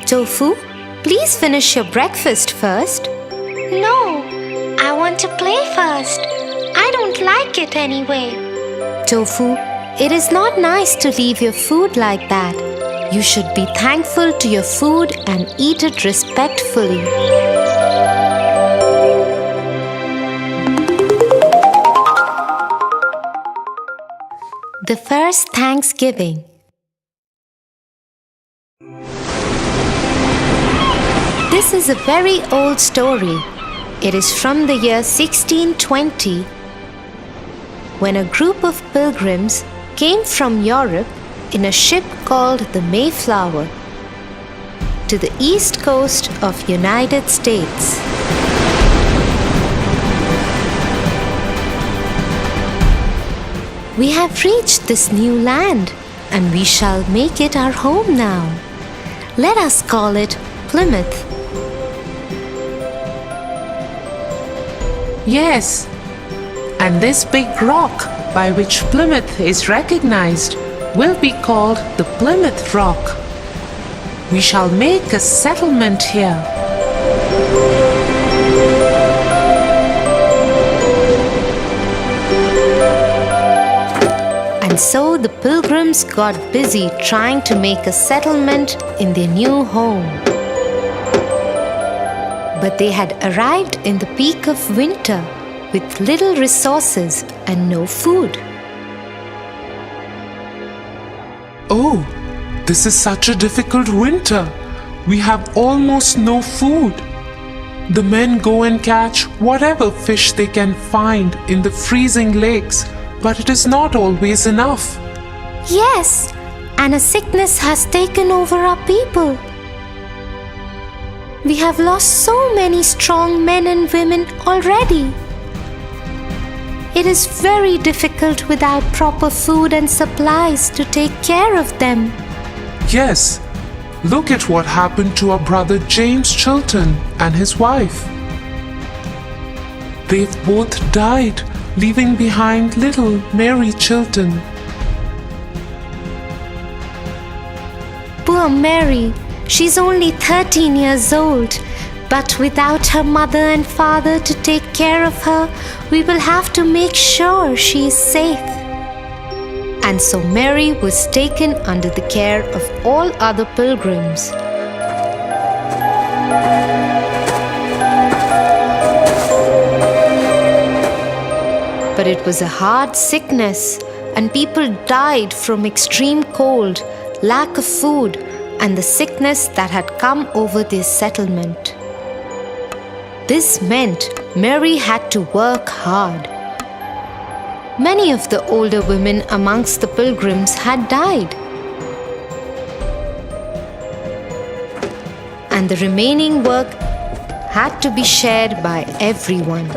Tofu, please finish your breakfast first. No, I want to play first. I don't like it anyway. Tofu, it is not nice to leave your food like that. You should be thankful to your food and eat it respectfully. The first Thanksgiving. This is a very old story. It is from the year 1620, when a group of pilgrims came from Europe in a ship called the Mayflower to the east coast of United States. We have reached this new land, and we shall make it our home now. Let us call it Plymouth. Yes, and this big rock by which Plymouth is recognized will be called the Plymouth Rock. We shall make a settlement here. And so the pilgrims got busy trying to make a settlement in their new home. But they had arrived in the peak of winter with little resources and no food. Oh, this is such a difficult winter. We have almost no food. The men go and catch whatever fish they can find in the freezing lakes, but it is not always enough. Yes, and a sickness has taken over our people. We have lost so many strong men and women already. It is very difficult without proper food and supplies to take care of them. Yes, look at what happened to our brother James Chilton and his wife. They've both died, leaving behind little Mary Chilton. Poor Mary, she's only 13 years old, but without her mother and father to take care of her, we will have to make sure she is safe. And so Mary was taken under the care of all other pilgrims. But it was a hard sickness, and people died from extreme cold, lack of food, and the sickness that had come over this settlement. This meant Mary had to work hard. Many of the older women amongst the pilgrims had died, and the remaining work had to be shared by everyone.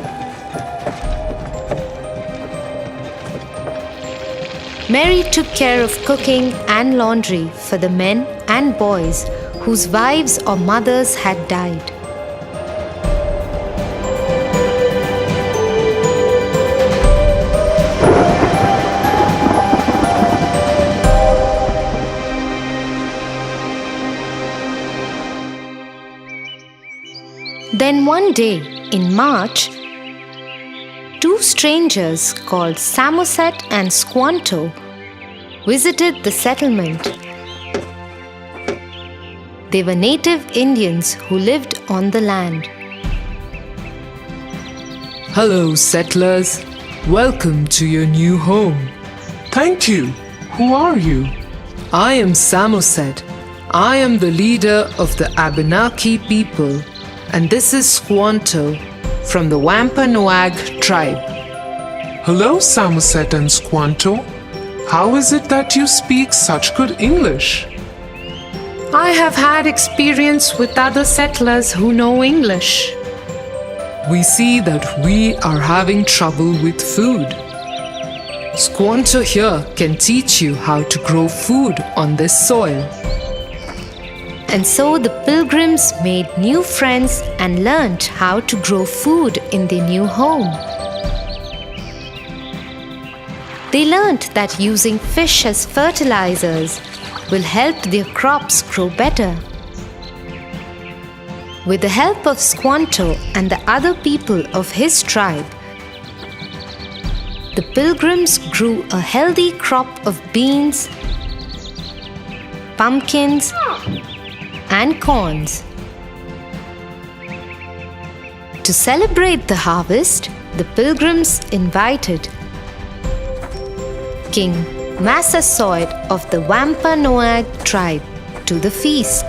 Mary took care of cooking and laundry for the men and boys whose wives or mothers had died. Then one day in March, two strangers called Samoset and Squanto visited the settlement. They were native Indians who lived on the land. Hello, settlers. Welcome to your new home. Thank you. Who are you? I am Samoset. I am the leader of the Abenaki people, and this is Squanto from the Wampanoag tribe. Hello, Samoset and Squanto. How is it that you speak such good English? I have had experience with other settlers who know English. We see that we are having trouble with food. Squanto here can teach you how to grow food on this soil. And so the pilgrims made new friends and learned how to grow food in their new home. They learned that using fish as fertilizers will help their crops grow better. With the help of Squanto and the other people of his tribe, the pilgrims grew a healthy crop of beans, pumpkins, and corns. To celebrate the harvest, the pilgrims invited King Massasoit of the Wampanoag tribe to the feast.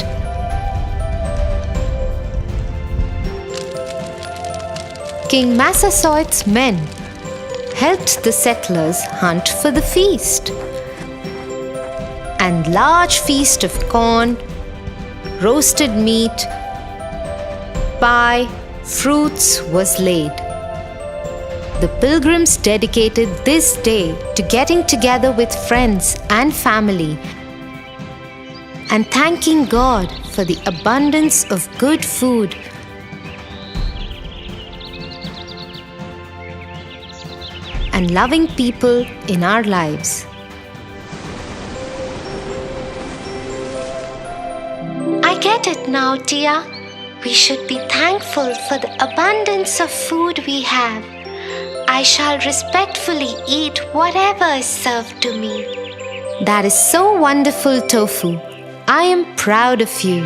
King Massasoit's men helped the settlers hunt for the feast. And large feast of corn, roasted meat, pie, fruits was laid. The pilgrims dedicated this day to getting together with friends and family and thanking God for the abundance of good food and loving people in our lives. I get it now, Tia. We should be thankful for the abundance of food we have. I shall respectfully eat whatever is served to me. That is so wonderful, Tofu. I am proud of you.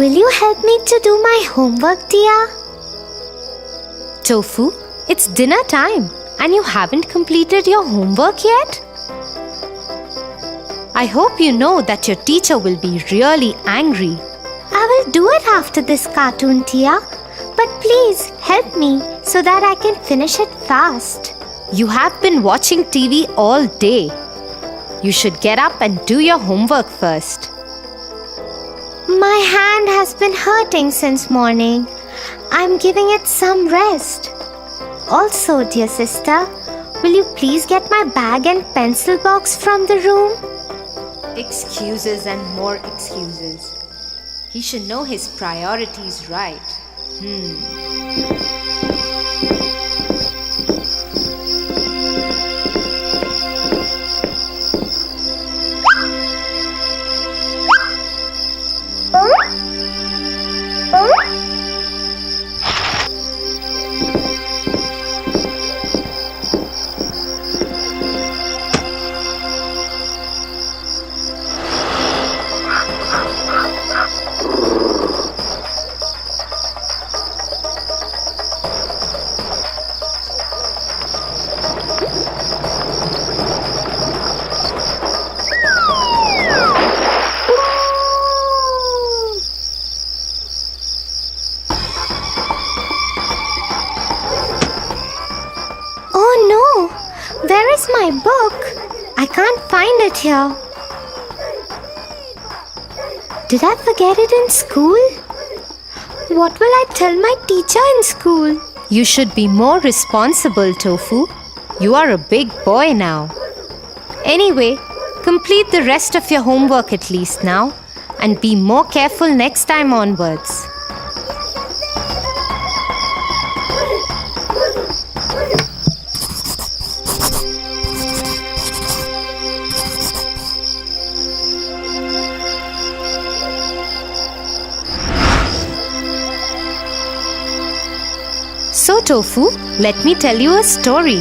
Will you help me to do my homework, Tia? Tofu, it's dinner time and you haven't completed your homework yet? I hope you know that your teacher will be really angry. I will do it after this cartoon, Tia. But please help me so that I can finish it fast. You have been watching TV all day. You should get up and do your homework first. My hand has been hurting since morning. I'm giving it some rest. Also, dear sister, will you please get my bag and pencil box from the room? Excuses and more excuses. He should know his priorities right. Where is my book? I can't find it here. Did I forget it in school? What will I tell my teacher in school? You should be more responsible, Tofu. You are a big boy now. Anyway, complete the rest of your homework at least now and be more careful next time onwards. So, Tofu, let me tell you a story.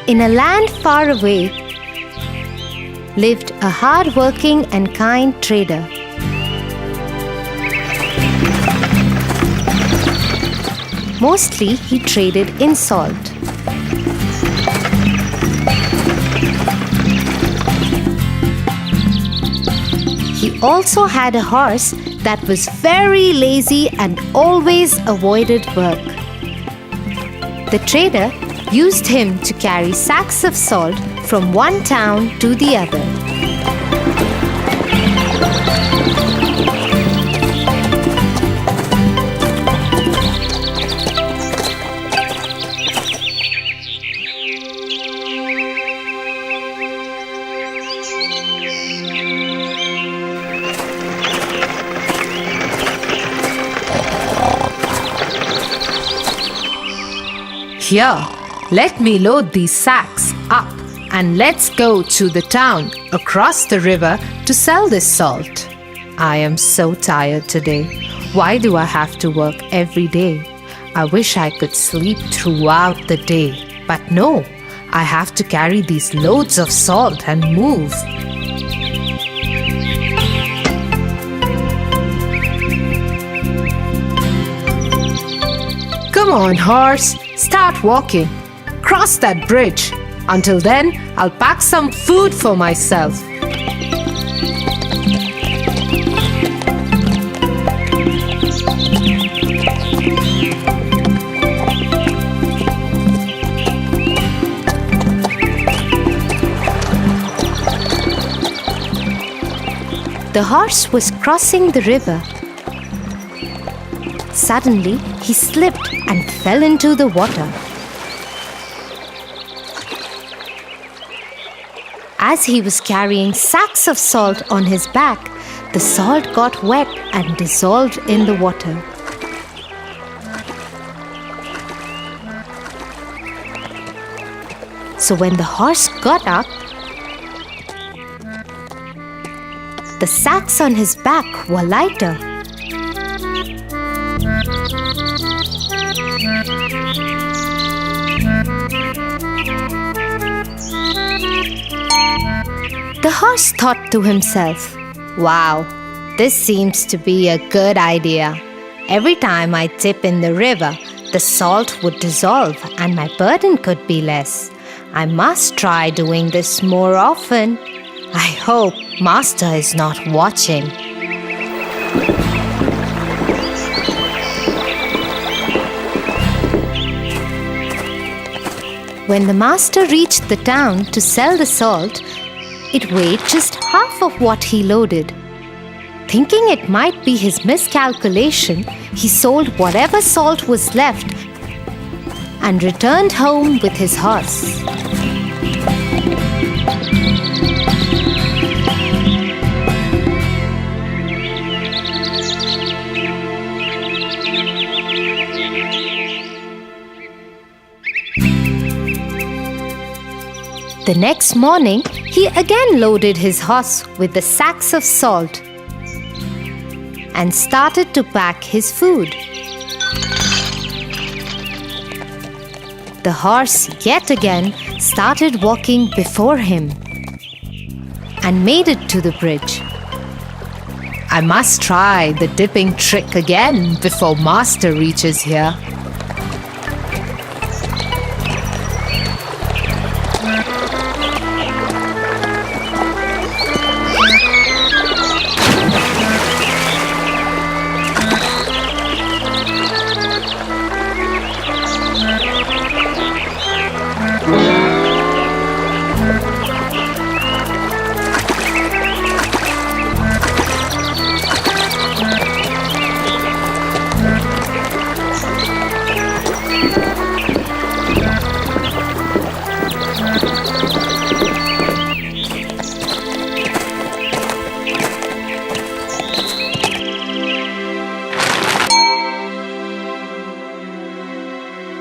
In a land far away lived a hard-working and kind trader. Mostly he traded in salt. He also had a horse that was very lazy and always avoided work. The trader used him to carry sacks of salt from one town to the other. Here, let me load these sacks up and let's go to the town across the river to sell this salt. I am so tired today. Why do I have to work every day? I wish I could sleep throughout the day. But no, I have to carry these loads of salt and move. Come on, horse. Start walking. Cross that bridge. Until then, I'll pack some food for myself. The horse was crossing the river. Suddenly, he slipped and fell into the water. As he was carrying sacks of salt on his back, the salt got wet and dissolved in the water. So when the horse got up, the sacks on his back were lighter. The horse thought to himself, "Wow, this seems to be a good idea. Every time I dip in the river, the salt would dissolve and my burden could be less. I must try doing this more often. I hope Master is not watching." When the master reached the town to sell the salt, it weighed just half of what he loaded. Thinking it might be his miscalculation, he sold whatever salt was left and returned home with his horse. The next morning, he again loaded his horse with the sacks of salt and started to pack his food. The horse yet again started walking before him and made it to the bridge. I must try the dipping trick again before Master reaches here.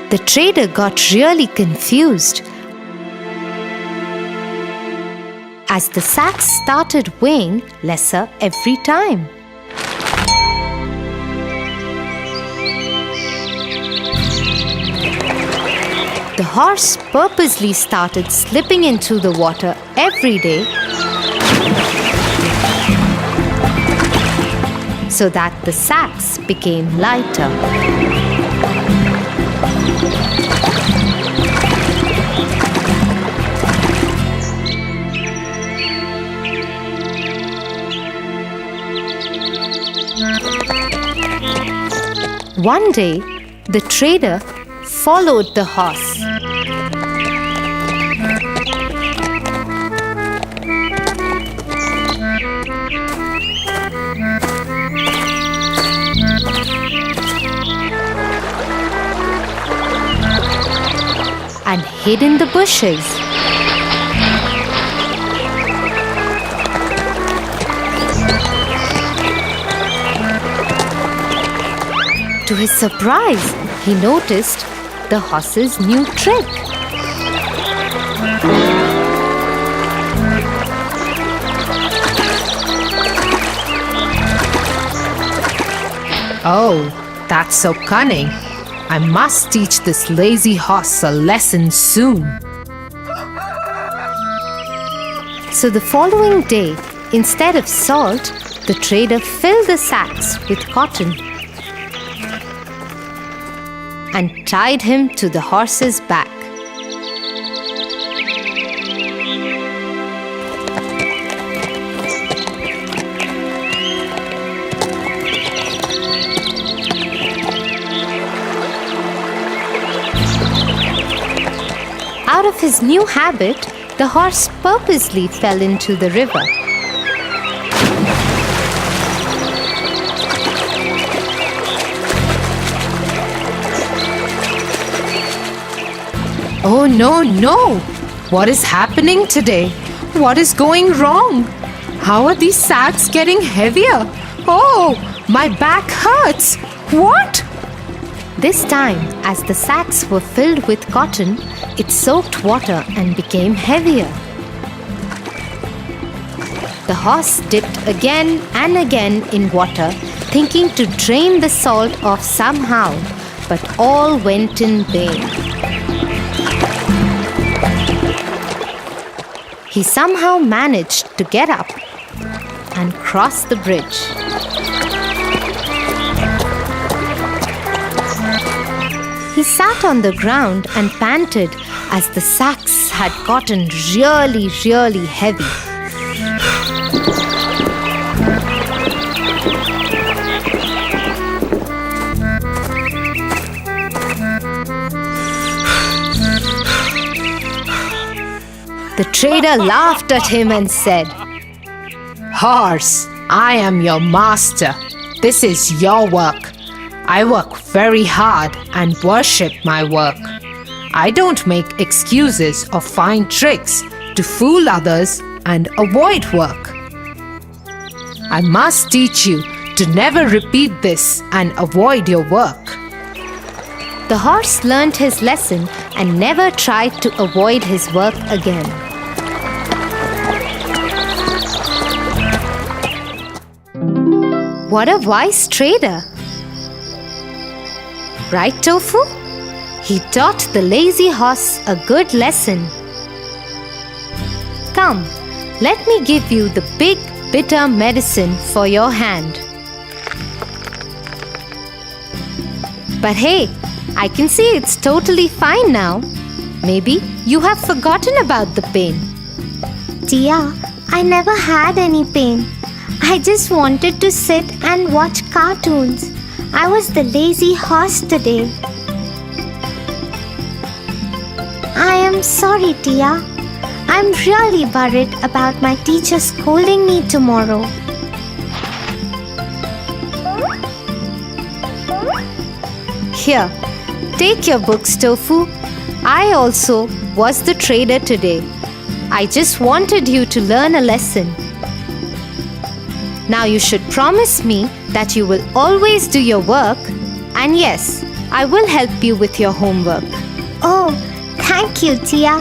The trader got really confused as the sacks started weighing lesser every time. The horse purposely started slipping into the water every day so that the sacks became lighter. One day, the trader followed the horse. And hid in the bushes. To his surprise, he noticed the horse's new trick. Oh, that's so cunning. I must teach this lazy horse a lesson soon. So the following day, instead of salt, the trader filled the sacks with cotton and tied him to the horse's back. Out of his new habit, the horse purposely fell into the river. Oh no, no! What is happening today? What is going wrong? How are these sacks getting heavier? Oh, my back hurts! What? This time, as the sacks were filled with cotton, it soaked water and became heavier. The horse dipped again and again in water, thinking to drain the salt off somehow, but all went in vain. He somehow managed to get up and cross the bridge. He sat on the ground and panted as the sacks had gotten really, really heavy. The trader laughed at him and said, "Horse, I am your master. This is your work. I work very hard and worship my work. I don't make excuses or find tricks to fool others and avoid work. I must teach you to never repeat this and avoid your work." The horse learned his lesson and never tried to avoid his work again. What a wise trader! Right, Tofu? He taught the lazy horse a good lesson. Come, let me give you the big bitter medicine for your hand. But hey, I can see it's totally fine now. Maybe you have forgotten about the pain. Tia, I never had any pain. I just wanted to sit and watch cartoons. I was the lazy horse today. I am sorry, Tia. I'm really worried about my teacher scolding me tomorrow. Here, take your books, Tofu. I also was the trader today. I just wanted you to learn a lesson. Now you should promise me that you will always do your work, and yes, I will help you with your homework. Oh, thank you, Tia.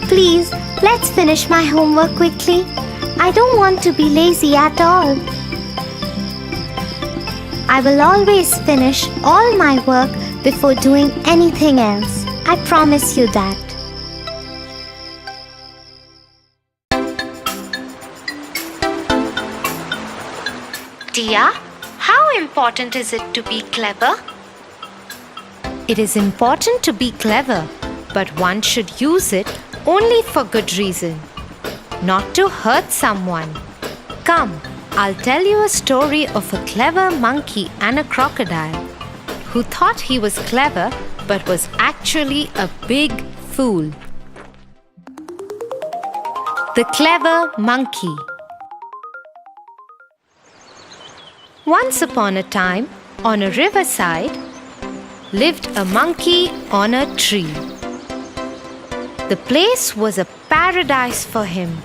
Please, let's finish my homework quickly. I don't want to be lazy at all. I will always finish all my work before doing anything else. I promise you that. Tia, how important is it to be clever? It is important to be clever, but one should use it only for good reason, not to hurt someone. Come, I'll tell you a story of a clever monkey and a crocodile who thought he was clever but was actually a big fool. The Clever Monkey. Once upon a time, on a riverside, lived a monkey on a tree. The place was a paradise for him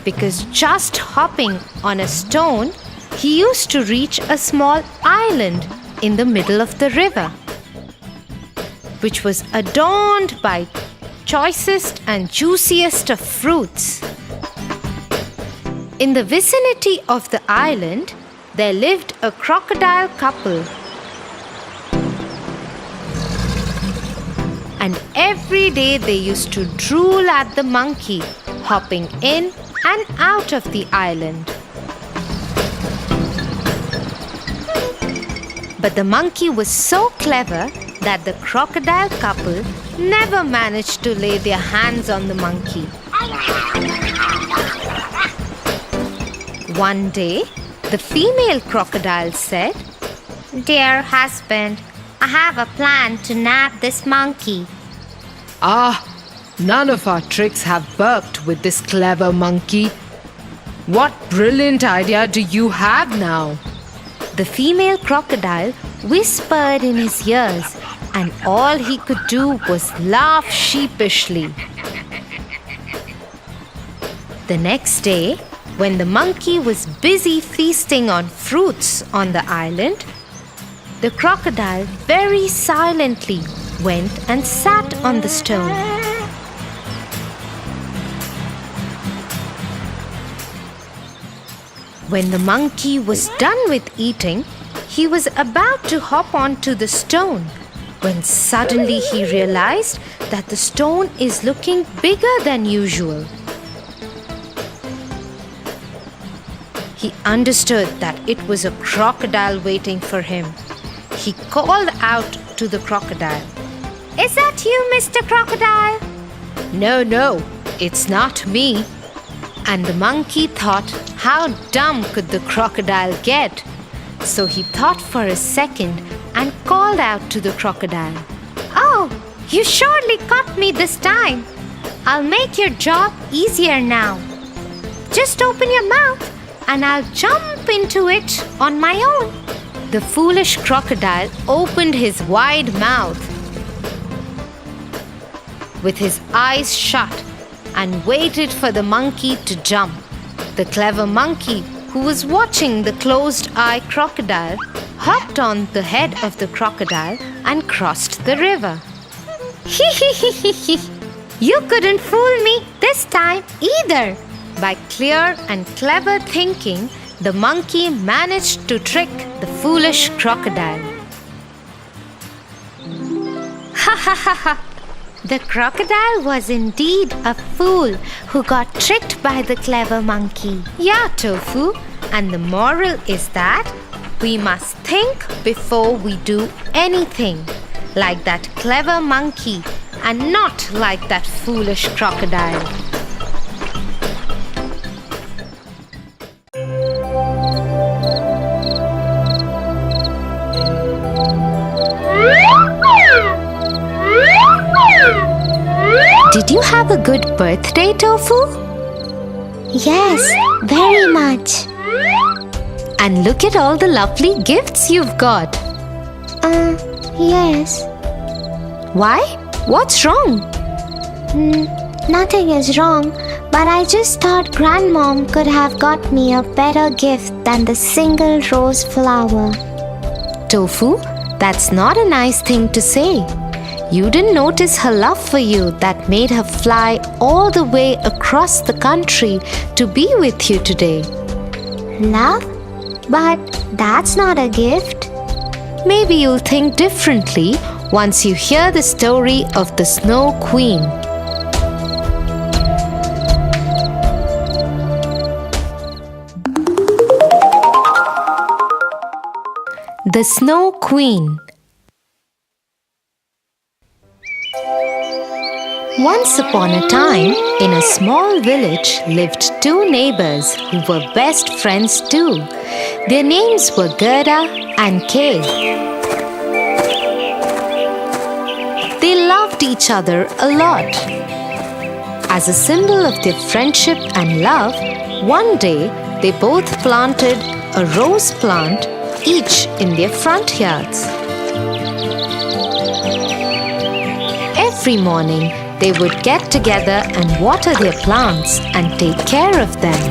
because just hopping on a stone, he used to reach a small island in the middle of the river, which was adorned by choicest and juiciest of fruits. In the vicinity of the island, there lived a crocodile couple. And every day they used to drool at the monkey, hopping in and out of the island. But the monkey was so clever that the crocodile couple never managed to lay their hands on the monkey. One day, the female crocodile said, Dear husband, I have a plan to nab this monkey. Ah, none of our tricks have worked with this clever monkey. What brilliant idea do you have now? The female crocodile whispered in his ears, and all he could do was laugh sheepishly. The next day, when the monkey was busy feasting on fruits on the island, the crocodile very silently went and sat on the stone. When the monkey was done with eating, he was about to hop onto the stone when suddenly he realized that the stone is looking bigger than usual. He understood that it was a crocodile waiting for him. He called out to the crocodile, Is that you, Mr. Crocodile? No, it's not me. And the monkey thought, how dumb could the crocodile get? So he thought for a second and called out to the crocodile, Oh, you surely caught me this time. I'll make your job easier now. Just open your mouth and I'll jump into it on my own. The foolish crocodile opened his wide mouth with his eyes shut and waited for the monkey to jump. The clever monkey, who was watching the closed-eye crocodile, hopped on the head of the crocodile and crossed the river. You couldn't fool me this time either. By clear and clever thinking, the monkey managed to trick the foolish crocodile. The crocodile was indeed a fool who got tricked by the clever monkey. Yeah, Tofu, and the moral is that we must think before we do anything, like that clever monkey and not like that foolish crocodile. Did you have a good birthday, Tofu? Yes, very much. And look at all the lovely gifts you've got. Yes. Why? What's wrong? Nothing is wrong, but I just thought Grandmom could have got me a better gift than the single rose flower. Tofu, that's not a nice thing to say. You didn't notice her love for you that made her fly all the way across the country to be with you today. Love? But that's not a gift. Maybe you'll think differently once you hear the story of the Snow Queen. The Snow Queen. Once upon a time, in a small village lived two neighbors who were best friends too. Their names were Gerda and Kay. loved each other a lot. As a symbol of their friendship and love, one day they both planted a rose plant each in their front yards. Every morning, they would get together and water their plants and take care of them.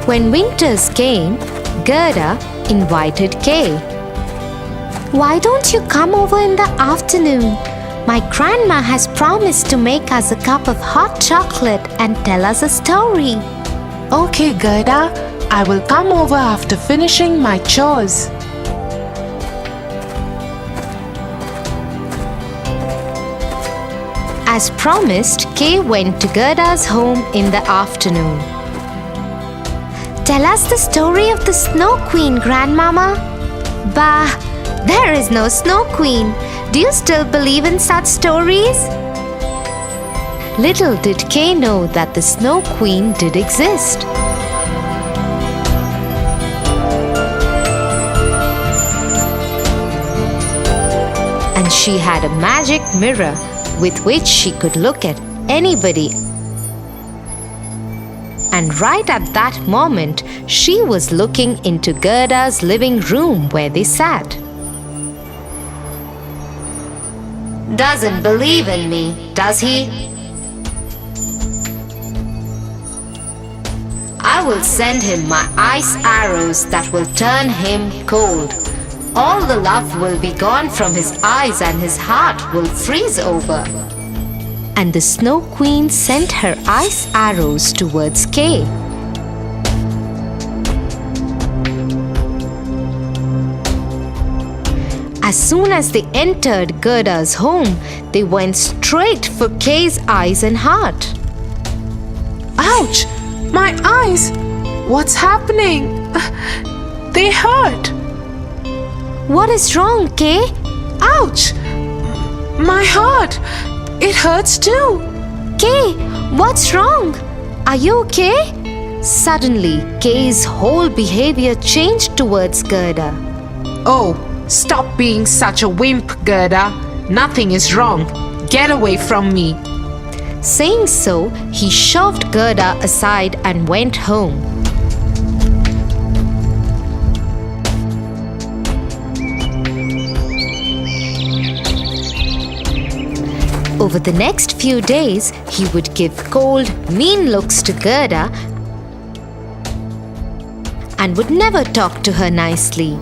When winters came, Gerda invited Kay. Why don't you come over in the afternoon? My grandma has promised to make us a cup of hot chocolate and tell us a story. Okay, Gerda, I will come over after finishing my chores. As promised, Kay went to Gerda's home in the afternoon. Tell us the story of the Snow Queen, Grandmama. Bah, there is no Snow Queen. Do you still believe in such stories? Little did Kay know that the Snow Queen did exist. And she had a magic mirror with which she could look at anybody. And right at that moment, she was looking into Gerda's living room where they sat. Doesn't believe in me, does he? I will send him my ice arrows that will turn him cold. All the love will be gone from his eyes and his heart will freeze over. And the Snow Queen sent her ice arrows towards Kay. As soon as they entered Gerda's home, they went straight for Kay's eyes and heart. Ouch! My eyes! What's happening? They hurt! What is wrong, Kay? Ouch! My heart! It hurts too! Kay, what's wrong? Are you okay? Suddenly, Kay's whole behavior changed towards Gerda. Oh, stop being such a wimp, Gerda. Nothing is wrong. Get away from me. Saying so, he shoved Gerda aside and went home. Over the next few days, he would give cold, mean looks to Gerda and would never talk to her nicely.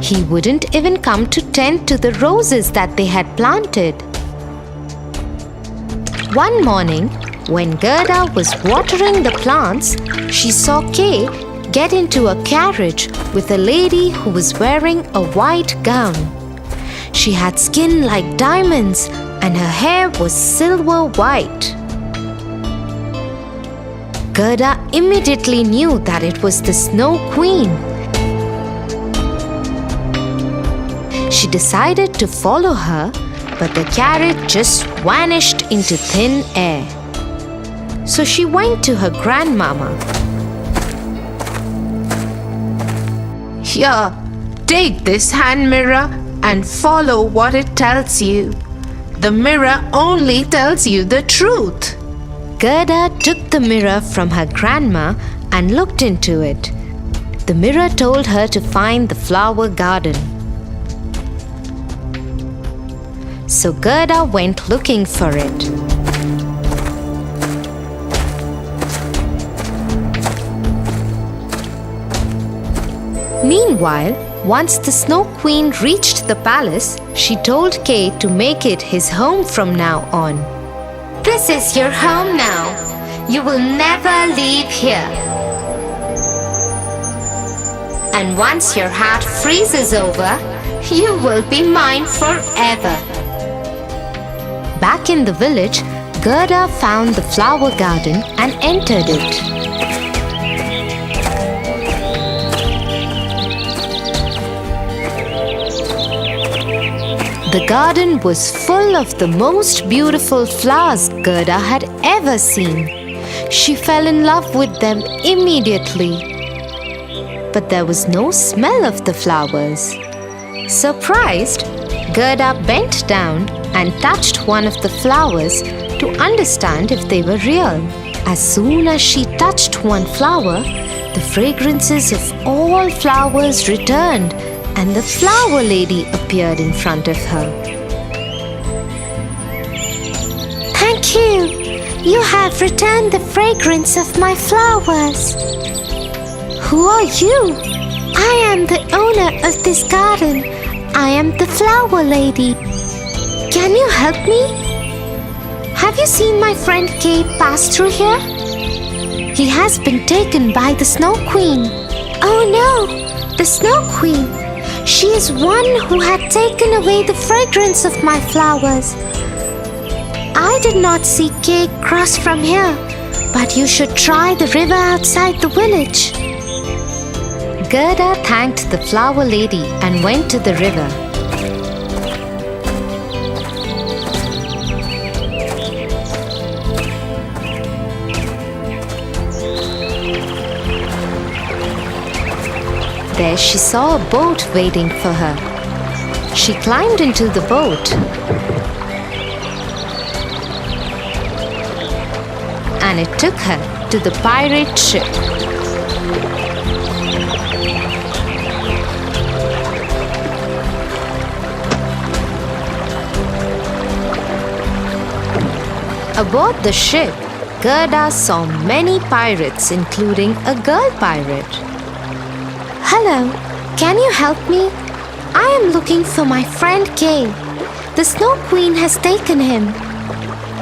He wouldn't even come to tend to the roses that they had planted. One morning, when Gerda was watering the plants, she saw Kay get into a carriage with a lady who was wearing a white gown. She had skin like diamonds and her hair was silver white. Gerda immediately knew that it was the Snow Queen. She decided to follow her, but the carriage just vanished into thin air. So she went to her grandmama. Here, take this hand mirror and follow what it tells you. The mirror only tells you the truth. Gerda took the mirror from her grandma and looked into it. The mirror told her to find the flower garden. So Gerda went looking for it. Meanwhile, once the Snow Queen reached the palace, she told Kay to make it his home from now on. This is your home now. You will never leave here. And once your heart freezes over, you will be mine forever. Back in the village, Gerda found the flower garden and entered it. The garden was full of the most beautiful flowers Gerda had ever seen. she fell in love with them immediately. But there was no smell of the flowers. Surprised, Gerda bent down and touched one of the flowers to understand if they were real. As soon as she touched one flower, the fragrances of all flowers returned and the flower lady appeared in front of her. Thank you. You have returned the fragrance of my flowers. Who are you? I am the owner of this garden. I am the flower lady. Can you help me? Have you seen my friend Kay pass through here? He has been taken by the Snow Queen. Oh no, the Snow Queen. She is one who had taken away the fragrance of my flowers. I did not see Kay cross from here, but you should try the river outside the village. Gerda thanked the flower lady and went to the river. There she saw a boat waiting for her. She climbed into the boat and it took her to the pirate ship. Aboard the ship, Gerda saw many pirates, including a girl pirate. Hello, can you help me? I am looking for my friend Kay. The Snow Queen has taken him.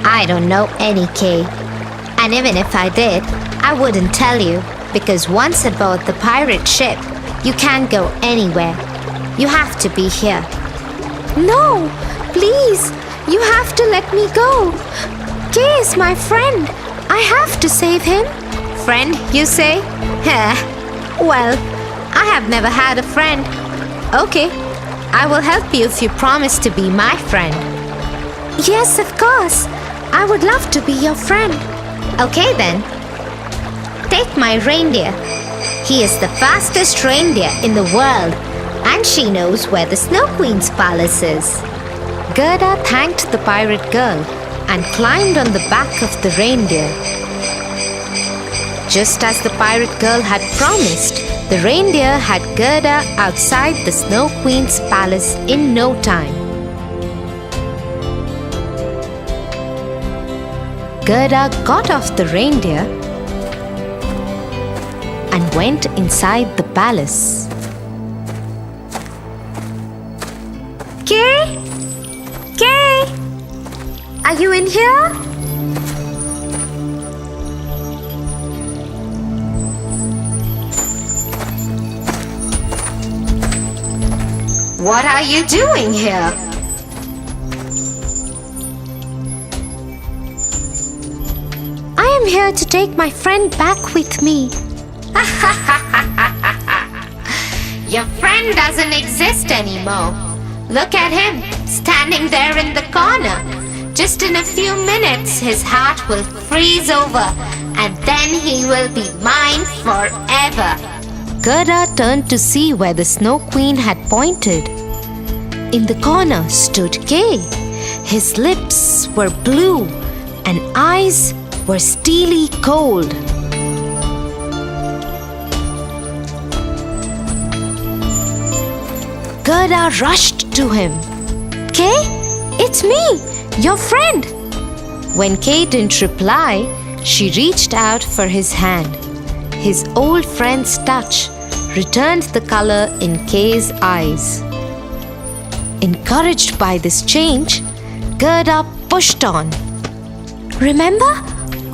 I don't know any Kay. And even if I did, I wouldn't tell you, because once aboard the pirate ship, you can't go anywhere. You have to be here. No, please, you have to let me go. Kay is my friend. I have to save him. Friend, you say? Well, I have never had a friend. Okay, I will help you if you promise to be my friend. Yes, of course. I would love to be your friend. Okay then. Take my reindeer. He is the fastest reindeer in the world, and she knows where the Snow Queen's palace is. Gerda thanked the pirate girl and climbed on the back of the reindeer. Just as the pirate girl had promised, the reindeer had Gerda outside the Snow Queen's palace in no time. Gerda got off the reindeer and went inside the palace. Kay? Kay? Are you in here? What are you doing here? I am here to take my friend back with me. Your friend doesn't exist anymore. Look at him, standing there in the corner. Just in a few minutes, his heart will freeze over, and then he will be mine forever. Gerda turned to see where the Snow Queen had pointed. In the corner stood Kay. His lips were blue and eyes were steely cold. Gerda rushed to him. Kay, it's me, your friend. When Kay didn't reply, she reached out for his hand. His old friend's touch returned the color in Kay's eyes. Encouraged by this change, Gerda pushed on. Remember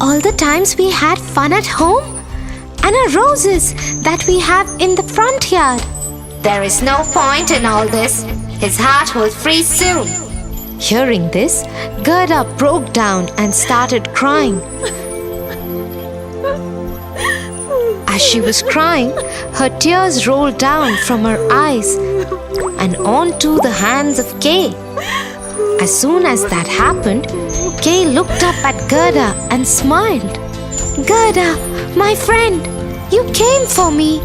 all the times we had fun at home? And our roses that we have in the front yard. There is no point in all this. His heart will freeze soon. Hearing this, Gerda broke down and started crying. As she was crying, her tears rolled down from her eyes and onto the hands of Kay. As soon as that happened, Kay looked up at Gerda and smiled. Gerda, my friend, you came for me.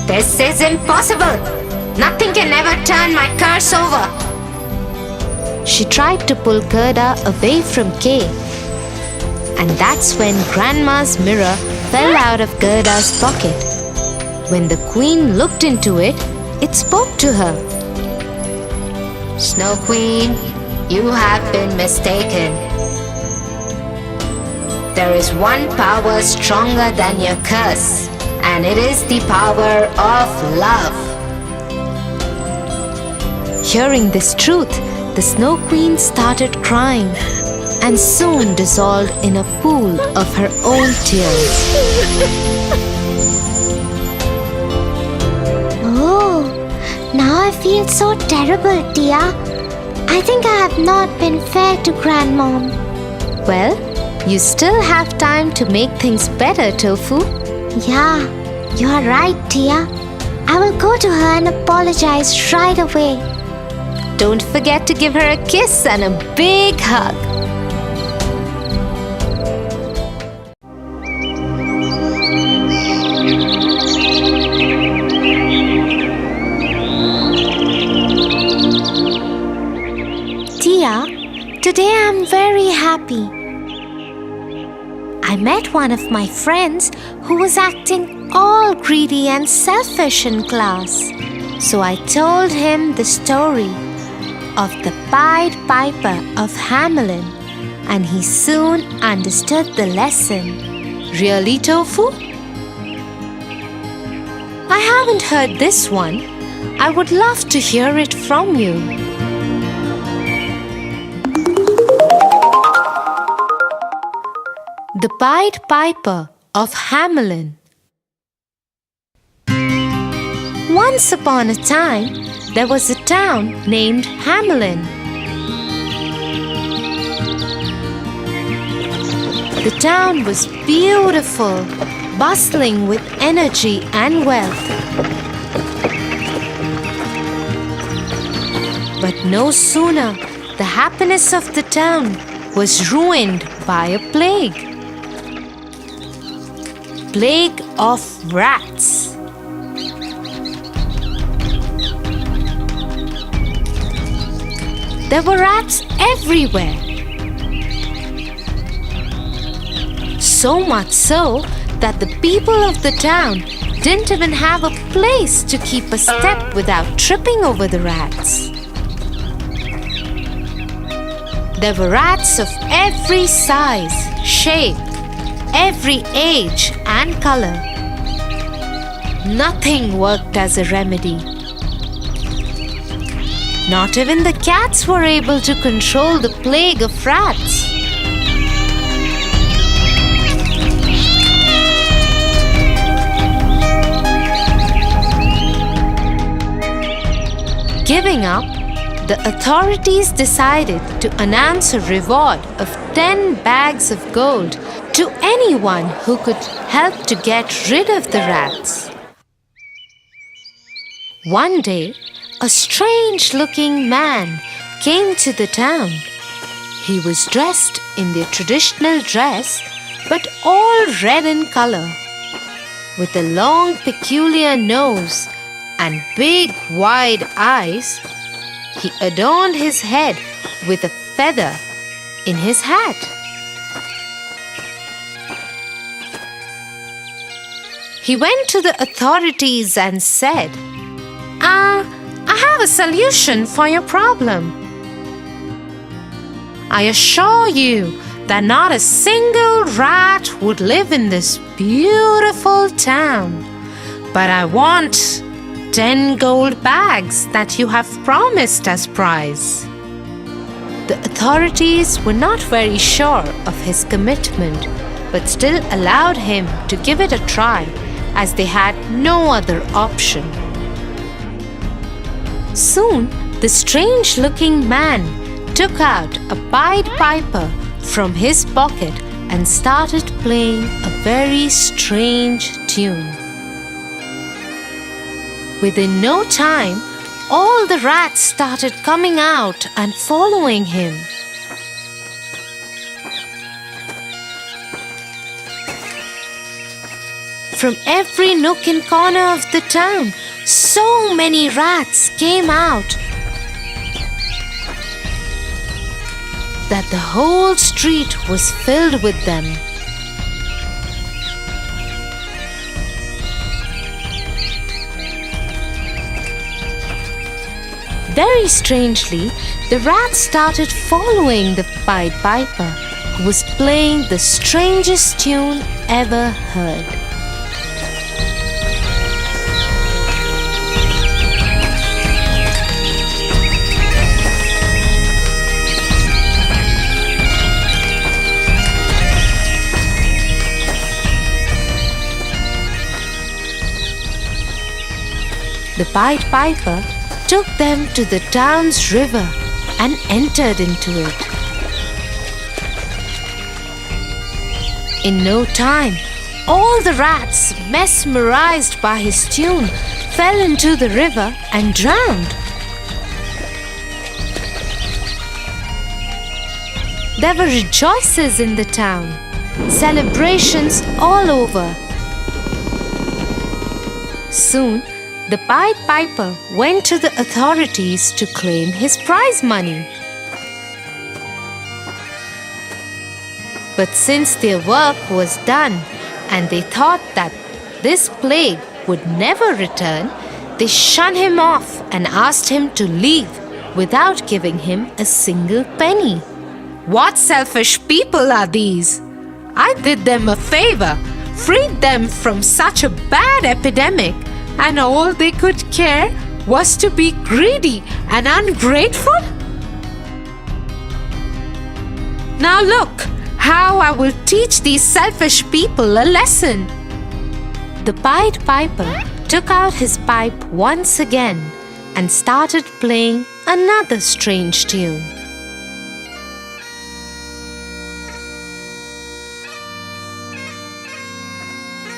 This is impossible. Nothing can ever turn my curse over. She tried to pull Gerda away from Kay. And that's when Grandma's mirror fell out of Gerda's pocket. When the queen looked into it, it spoke to her. Snow Queen, you have been mistaken. There is one power stronger than your curse, and it is the power of love. Hearing this truth, the Snow Queen started crying and soon dissolved in a pool of her own tears. Oh, now I feel so terrible, Tia. I think I have not been fair to Grandmom. Well, you still have time to make things better, Tofu. Yeah, you are right, Tia. I will go to her and apologize right away. Don't forget to give her a kiss and a big hug. Tia, today I'm very happy. I met one of my friends who was acting all greedy and selfish in class. So I told him the story of the Pied Piper of Hamelin, and he soon understood the lesson. Really, Tofu? I haven't heard this one. I would love to hear it from you. The Pied Piper of Hamelin. Once upon a time, there was a town named Hamelin. The town was beautiful, bustling with energy and wealth. But no sooner the happiness of the town was ruined by a plague. Plague of rats. There were rats everywhere. So much so that the people of the town didn't even have a place to keep a step without tripping over the rats. There were rats of every size, shape, every age and color. Nothing worked as a remedy. Not even the cats were able to control the plague of rats. Giving up, the authorities decided to announce a reward of 10 bags of gold to anyone who could help to get rid of the rats. One day, a strange-looking man came to the town. He was dressed in their traditional dress, but all red in color. With a long, peculiar nose and big, wide eyes, he adorned his head with a feather in his hat. He went to the authorities and said, I have a solution for your problem. I assure you that not a single rat would live in this beautiful town. But I want 10 gold bags that you have promised as prize. The authorities were not very sure of his commitment, but still allowed him to give it a try, as they had no other option. Soon, the strange-looking man took out a Pied Piper from his pocket and started playing a very strange tune. Within no time, all the rats started coming out and following him. From every nook and corner of the town, so many rats came out that the whole street was filled with them. Very strangely, the rats started following the Pied Piper, who was playing the strangest tune ever heard. The Pied Piper took them to the town's river and entered into it. In no time, all the rats, mesmerized by his tune, fell into the river and drowned. There were rejoices in the town, celebrations all over. Soon, the Pied Piper went to the authorities to claim his prize money. But since their work was done and they thought that this plague would never return, they shunned him off and asked him to leave without giving him a single penny. What selfish people are these? I did them a favor, freed them from such a bad epidemic, and all they could care was to be greedy and ungrateful? Now look how I will teach these selfish people a lesson. The Pied Piper took out his pipe once again and started playing another strange tune.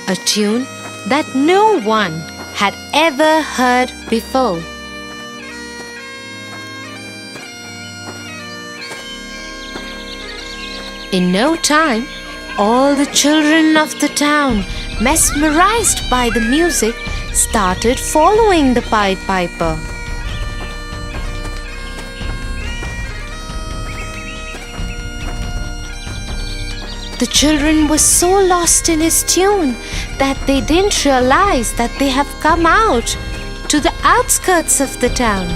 A tune that no one had ever heard before. In no time, all the children of the town, mesmerized by the music, started following the Pied Piper. The children were so lost in his tune that they didn't realize that they have come out to the outskirts of the town.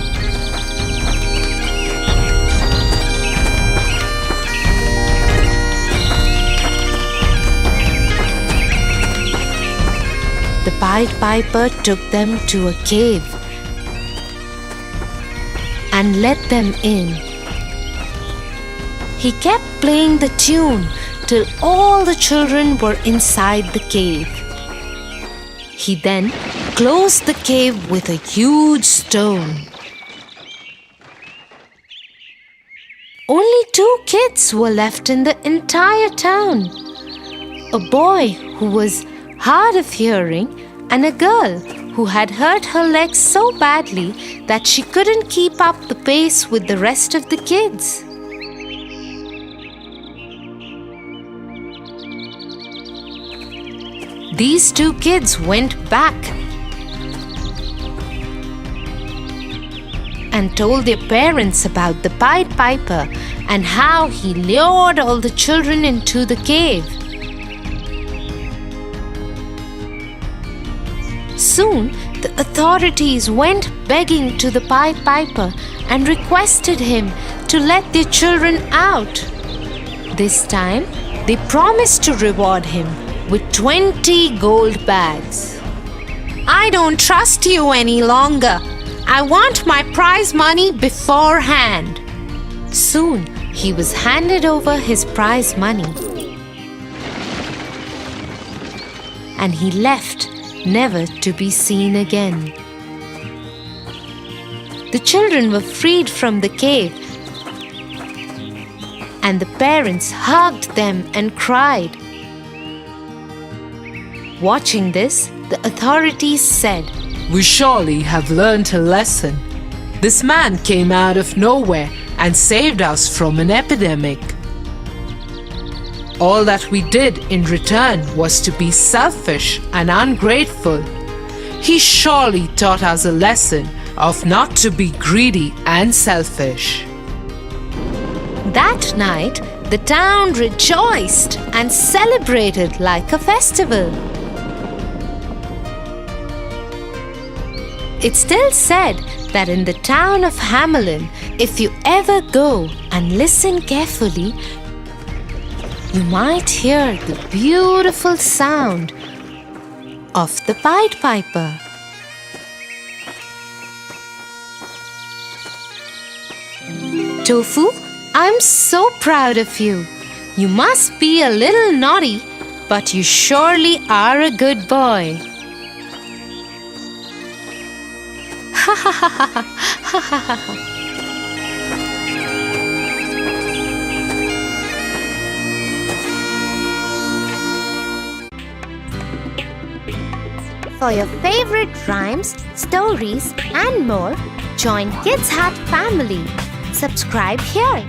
The Pied Piper took them to a cave and let them in. He kept playing the tune till all the children were inside the cave. He then closed the cave with a huge stone. Only 2 kids were left in the entire town. A boy who was hard of hearing and a girl who had hurt her legs so badly that she couldn't keep up the pace with the rest of the kids. These 2 kids went back and told their parents about the Pied Piper and how he lured all the children into the cave. Soon, the authorities went begging to the Pied Piper and requested him to let their children out. This time, they promised to reward him with 20 gold bags. I don't trust you any longer. I want my prize money beforehand. Soon, he was handed over his prize money. And he left, never to be seen again. The children were freed from the cave, and the parents hugged them and cried. Watching this, the authorities said, We surely have learned a lesson. This man came out of nowhere and saved us from an epidemic. All that we did in return was to be selfish and ungrateful. He surely taught us a lesson of not to be greedy and selfish. That night, the town rejoiced and celebrated like a festival. It's still said that in the town of Hamelin, if you ever go and listen carefully, you might hear the beautiful sound of the Pied Piper. Tofu, I'm so proud of you. You must be a little naughty, but you surely are a good boy. Ha ha ha ha ha ha ha ha. For your favorite rhymes, stories, and more, join Kids Hat family. Subscribe here.